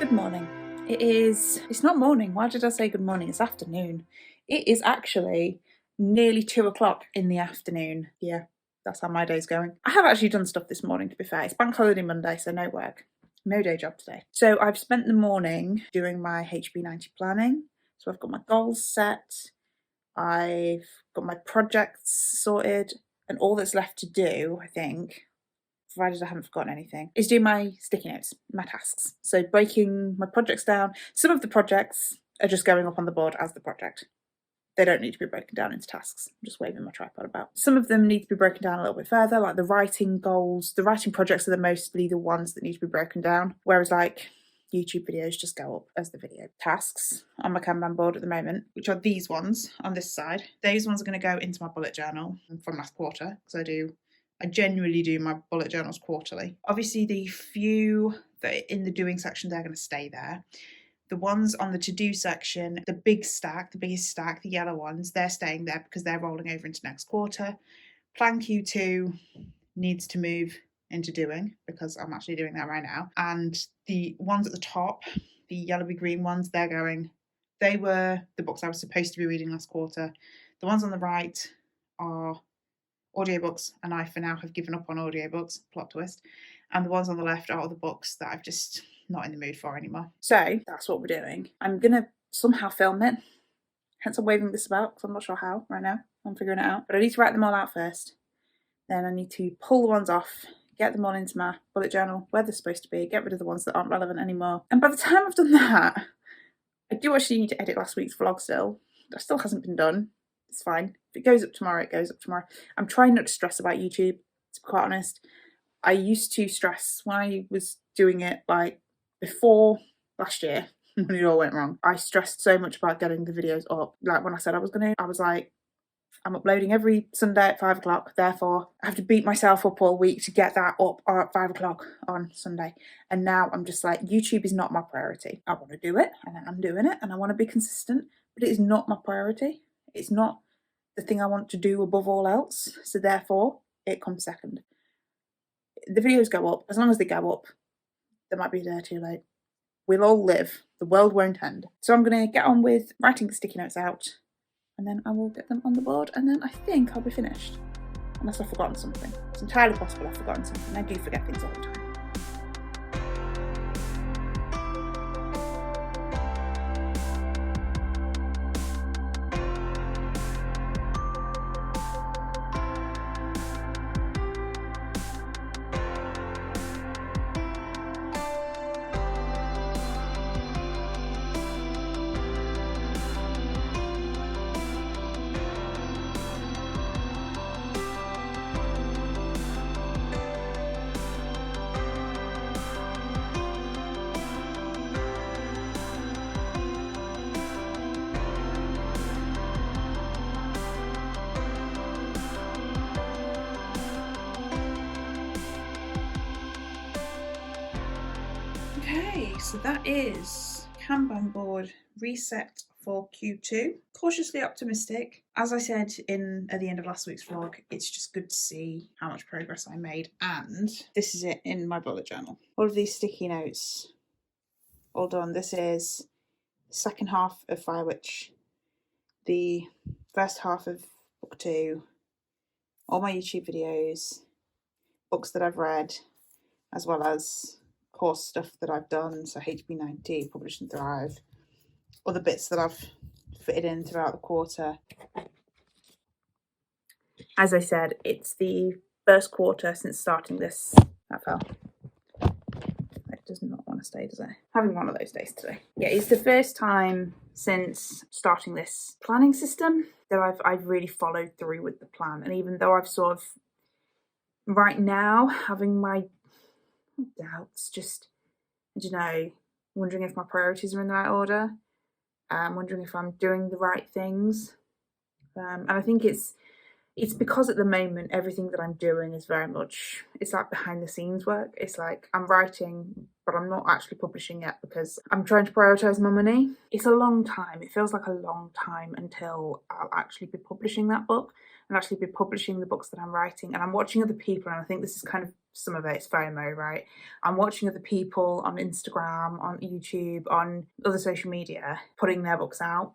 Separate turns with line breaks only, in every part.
Good morning. It's not morning. Why did I say good morning? It's afternoon. It is actually nearly 2 o'clock in the afternoon. Yeah, that's how my day's going. I have actually done stuff this morning, to be fair. It's bank holiday Monday, so no work. No day job today. So I've spent the morning doing my HB90 planning. So I've got my goals set. I've got my projects sorted, and all that's left to do, I think, provided I haven't forgotten anything, is do my sticky notes, my tasks. So breaking my projects down. Some of the projects are just going up on the board as the project. They don't need to be broken down into tasks. I'm just waving my tripod about. Some of them need to be broken down a little bit further, like the writing goals. The writing projects are mostly the ones that need to be broken down, whereas like YouTube videos just go up as the video. Tasks on my Kanban board at the moment, which are these ones on this side. Those ones are going to go into my bullet journal from last quarter, because I genuinely do my bullet journals quarterly. Obviously, the few that are in the doing section, they're going to stay there. The ones on the to-do section, the biggest stack, the yellow ones, they're staying there because they're rolling over into next quarter. Plan Q2 needs to move into doing because I'm actually doing that right now. And the ones at the top, the yellowy green ones, they were the books I was supposed to be reading last quarter. The ones on the right are audiobooks, and I for now have given up on audiobooks, plot twist. And the ones on the left are the books that I've just not in the mood for anymore. So that's what we're doing. I'm gonna somehow film it, hence I'm waving this about because I'm not sure how right now. I'm figuring it out, but I need to write them all out first. Then I need to pull the ones off, get them all into my bullet journal where they're supposed to be, get rid of the ones that aren't relevant anymore. And by the time I've done that, I do actually need to edit last week's vlog still. That still hasn't been done. It's fine. If it goes up tomorrow, it goes up tomorrow. I'm trying not to stress about YouTube, to be quite honest. I used to stress when I was doing it like before last year when it all went wrong. I stressed so much about getting the videos up. Like when I said I was like, I'm uploading every Sunday at 5 o'clock, therefore I have to beat myself up all week to get that up at 5 o'clock on Sunday. And now I'm just like, YouTube is not my priority. I want to do it, and I'm doing it, and I want to be consistent, but it is not my priority. It's not the thing I want to do above all else, so therefore it comes second. The videos go up. As long as they go up, they might be there too late. We'll all live. The world won't end. So I'm going to get on with writing the sticky notes out, and then I will get them on the board, and then I think I'll be finished. Unless I've forgotten something. It's entirely possible I've forgotten something. I do forget things all the time. Okay, so that is Kanban board reset for Q2. Cautiously optimistic. As I said at the end of last week's vlog, it's just good to see how much progress I made, and this is it in my bullet journal. All of these sticky notes, all done. This is the second half of Fire Witch, the first half of book 2, all my YouTube videos, books that I've read, as well as course stuff that I've done, so HB90, Publish and Thrive, other bits that I've fitted in throughout the quarter. As I said, it's the first quarter since starting this. That fell. It does not want to stay, does it? Having one of those days today. Yeah, it's the first time since starting this planning system that I've really followed through with the plan. And even though I've sort of right now having my doubts, just, I don't know, wondering if my priorities are in the right order, wondering if I'm doing the right things, and I think it's because at the moment everything that I'm doing is very much, it's like behind the scenes work. It's like I'm writing, but I'm not actually publishing yet because I'm trying to prioritize my money. It's a long time. It feels like a long time until I'll actually be publishing that book and actually be publishing the books that I'm writing. And I'm watching other people, and I think this is kind of some of it's FOMO, right? I'm watching other people on Instagram, on YouTube, on other social media putting their books out.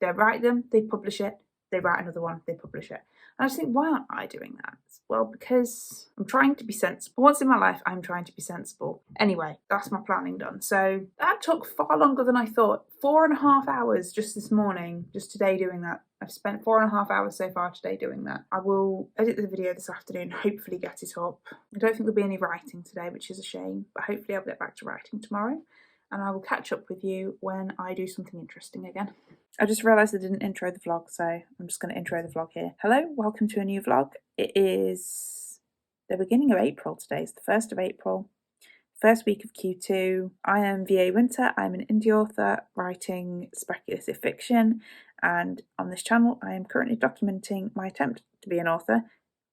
They write them, they publish it, they write another one, they publish it. And I just think, why aren't I doing that? Well, because I'm trying to be sensible. Once in my life, I'm trying to be sensible. Anyway, that's my planning done. So that took far longer than I thought. 4.5 hours just this morning, just today doing that. I've spent 4.5 hours so far today doing that. I will edit the video this afternoon, hopefully get it up. I don't think there'll be any writing today, which is a shame, but hopefully I'll get back to writing tomorrow. And I will catch up with you when I do something interesting again. I just realised I didn't intro the vlog, so I'm just going to intro the vlog here. Hello, welcome to a new vlog. It is the beginning of April today. It's the 1st of April, first week of Q2. I am VA Winter. I'm an indie author writing speculative fiction, and on this channel I am currently documenting my attempt to be an author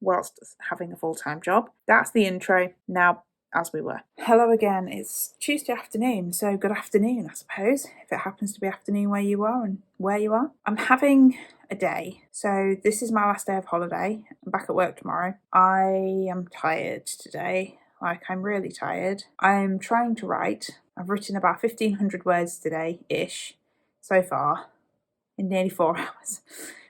whilst having a full-time job. That's the intro. Now, as we were. Hello again, it's Tuesday afternoon, so good afternoon, I suppose, if it happens to be afternoon where you are and where you are. I'm having a day, so this is my last day of holiday. I'm back at work tomorrow. I am tired today, like I'm really tired. I'm trying to write. I've written about 1,500 words today-ish, so far, in nearly 4 hours,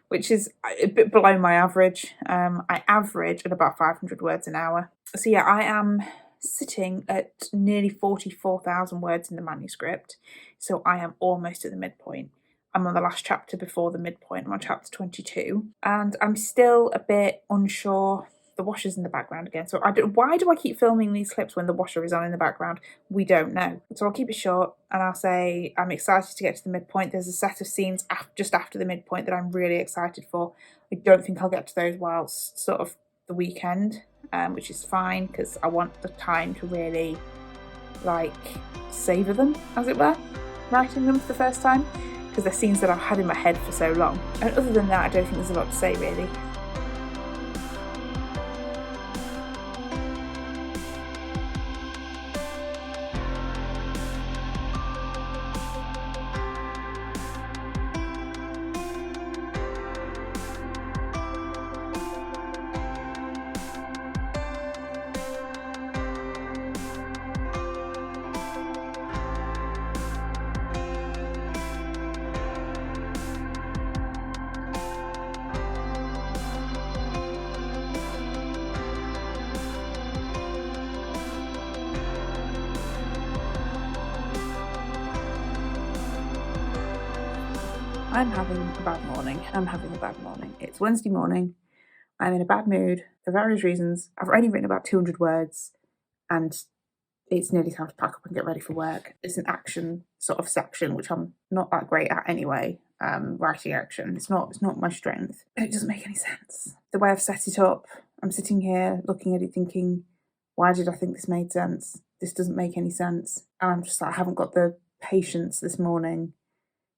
which is a bit below my average. I average at about 500 words an hour. So yeah, I am sitting at nearly 44,000 words in the manuscript, so I am almost at the midpoint. I'm on the last chapter before the midpoint. I'm on chapter 22, and I'm still a bit unsure. The washer's in the background again, so why do I keep filming these clips when the washer is on in the background? We don't know. So I'll keep it short, and I'll say I'm excited to get to the midpoint. There's a set of scenes just after the midpoint that I'm really excited for. I don't think I'll get to those whilst sort of the weekend, which is fine because I want the time to really like savour them, as it were, writing them for the first time, because they're scenes that I've had in my head for so long. And other than that, I don't think there's a lot to say really. I'm having a bad morning. It's Wednesday morning. I'm in a bad mood for various reasons. I've only written about 200 words and it's nearly time to pack up and get ready for work. It's an action sort of section, which I'm not that great at anyway. Writing action. It's not my strength. It doesn't make any sense. The way I've set it up, I'm sitting here looking at it thinking, why did I think this made sense? This doesn't make any sense. And I'm just like, I haven't got the patience this morning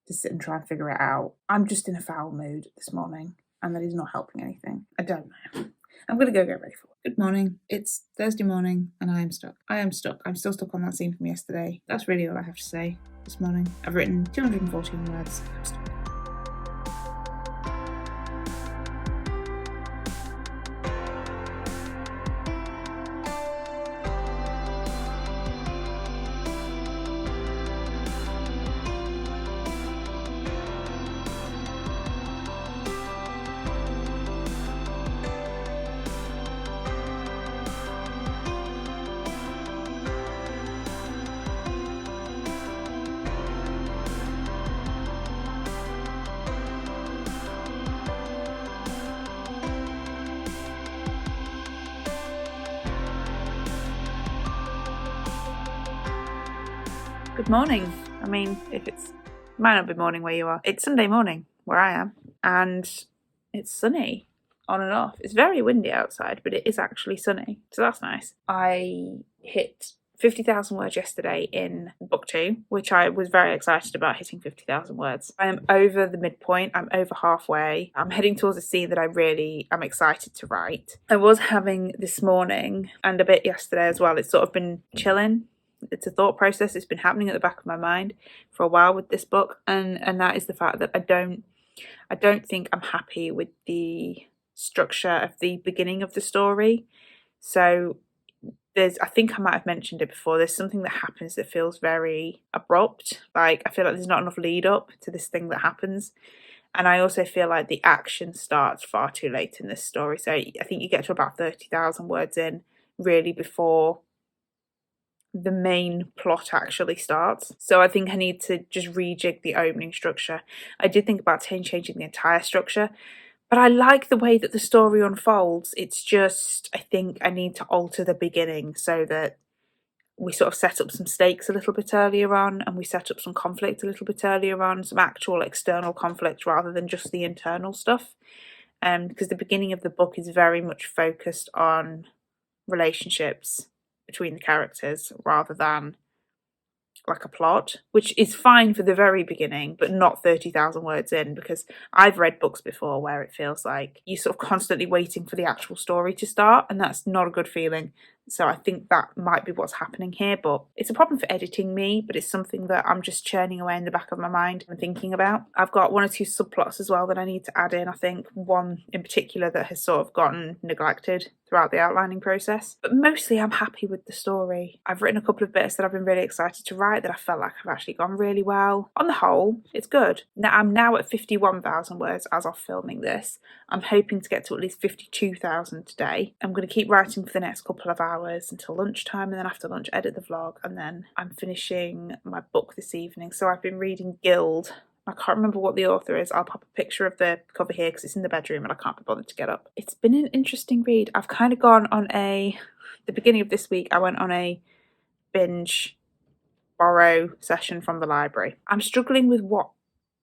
to sit and try and figure it out. I'm just in a foul mood this morning, and that is not helping anything. I don't know. I'm going to go get ready for it. Good morning. It's Thursday morning, and I am stuck. I'm still stuck on that scene from yesterday. That's really all I have to say this morning. I've written 214 words. I'm stuck. Good morning. I mean, might not be morning where you are. It's Sunday morning where I am, and it's sunny on and off. It's very windy outside, but it is actually sunny, so that's nice. I hit 50,000 words yesterday in book 2, which I was very excited about, hitting 50,000 words. I am over the midpoint. I'm over halfway. I'm heading towards a scene that I really am excited to write. I was having this morning and a bit yesterday as well. It's sort of been chilling. It's a thought process. It's been happening at the back of my mind for a while with this book, and that is the fact that I don't think I'm happy with the structure of the beginning of the story. So I think I might have mentioned it before, there's something that happens that feels very abrupt. Like, I feel like there's not enough lead up to this thing that happens. And I also feel like the action starts far too late in this story. So I think you get to about 30,000 words in, really, before the main plot actually starts. So I think I need to just rejig the opening structure. I did think about changing the entire structure, but I like the way that the story unfolds. It's just, I think I need to alter the beginning so that we sort of set up some stakes a little bit earlier on, and we set up some conflict a little bit earlier on, some actual external conflict rather than just the internal stuff. Because the beginning of the book is very much focused on relationships between the characters rather than like a plot, which is fine for the very beginning, but not 30,000 words in, because I've read books before where it feels like you're sort of constantly waiting for the actual story to start, and that's not a good feeling. So I think that might be what's happening here, but it's a problem for editing me, but it's something that I'm just churning away in the back of my mind and thinking about. I've got one or two subplots as well that I need to add in, I think, one in particular that has sort of gotten neglected throughout the outlining process. But mostly I'm happy with the story. I've written a couple of bits that I've been really excited to write that I felt like have actually gone really well. On the whole, it's good. Now I'm now at 51,000 words as of filming this. I'm hoping to get to at least 52,000 today. I'm going to keep writing for the next couple of hours until lunchtime, and then after lunch edit the vlog, and then I'm finishing my book this evening. So I've been reading Guild. I can't remember what the author is. I'll pop a picture of the cover here because it's in the bedroom and I can't be bothered to get up. It's been an interesting read. I've kind of gone on the beginning of this week, I went on a binge borrow session from the library. I'm struggling with what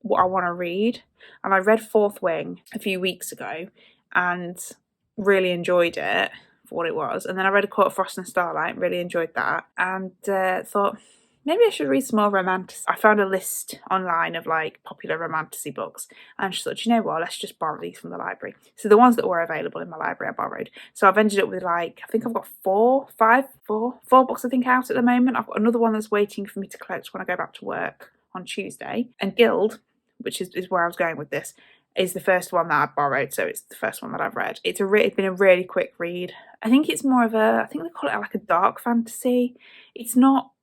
I want to read. And I read Fourth Wing a few weeks ago and really enjoyed it for what it was. And then I read A Court of Frost and Starlight, really enjoyed that, and thought, maybe I should read some more romantic. I found a list online of like popular romantasy books, and I just thought, you know what, let's just borrow these from the library. So the ones that were available in my library I borrowed. So I've ended up with like, I think I've got four books I think out at the moment. I've got another one that's waiting for me to collect when I go back to work on Tuesday. And Guild, which is where I was going with this, is the first one that I borrowed, so it's the first one that I've read. It's been a really quick read. I think it's more of I think they call it like a dark fantasy. It's not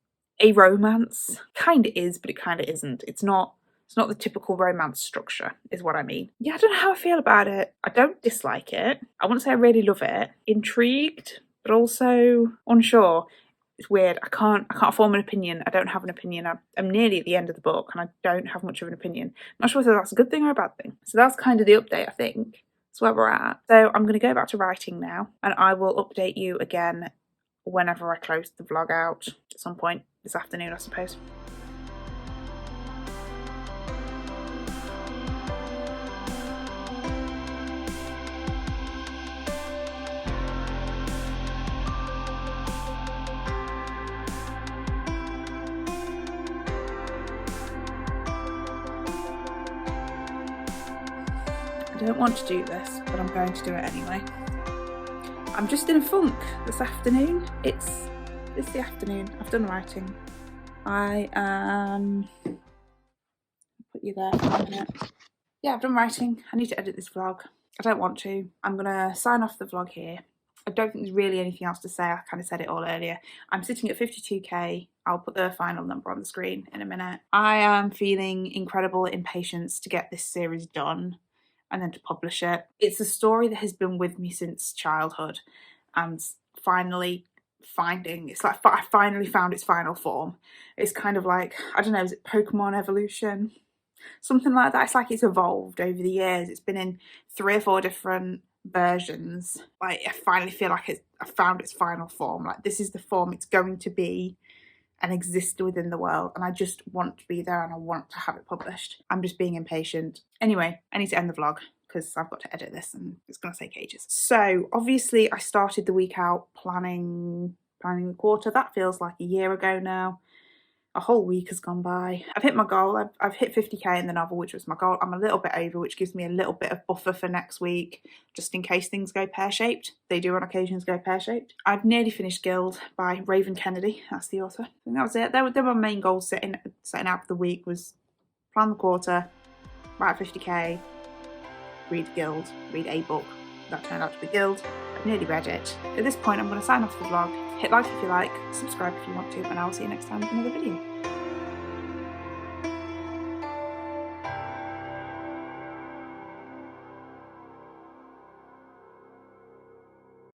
a romance. Kind of is, but it kind of isn't. It's not the typical romance structure, is what I mean. Yeah, I don't know how I feel about it. I don't dislike it. I wouldn't say I really love it. Intrigued, but also unsure. It's weird. I can't form an opinion. I don't have an opinion. I'm nearly at the end of the book and I don't have much of an opinion. I'm not sure whether that's a good thing or a bad thing. So that's kind of the update, I think. That's where we're at. So I'm going to go back to writing now, and I will update you again whenever I close the vlog out at some point this afternoon, I suppose. I don't want to do this, but I'm going to do it anyway. I'm just in a funk this afternoon. It's the afternoon. I've done writing. I put you there for a minute. Yeah, I've done writing. I need to edit this vlog. I don't want to. I'm gonna sign off the vlog here. I don't think there's really anything else to say. I kind of said it all earlier. I'm sitting at 52k. I'll put the final number on the screen in a minute. I am feeling incredible impatience to get this series done and then to publish it. It's a story that has been with me since childhood, and finally it's like I finally found its final form. It's kind of like, I don't know, is it Pokemon evolution? Something like that. It's like it's evolved over the years. It's been in 3 or 4 different versions. Like, I finally feel like I found its final form. Like, this is the form it's going to be and exist within the world, and I just want to be there and I want to have it published. I'm just being impatient. Anyway, I need to end the vlog because I've got to edit this and it's going to take ages. So obviously I started the week out planning the quarter. That feels like a year ago now. A whole week has gone by. I've hit my goal. I've hit 50k in the novel, which was my goal. I'm a little bit over, which gives me a little bit of buffer for next week, just in case things go pear-shaped. They do on occasions go pear-shaped. I've nearly finished Guild by Raven Kennedy. That's the author. And that was it. They were my main goals setting out for the week, was plan the quarter, write 50k, read Guild, read a book. That turned out to be Guild. I've nearly read it. At this point, I'm going to sign off the vlog. Hit like if you like, subscribe if you want to, and I will see you next time with another video.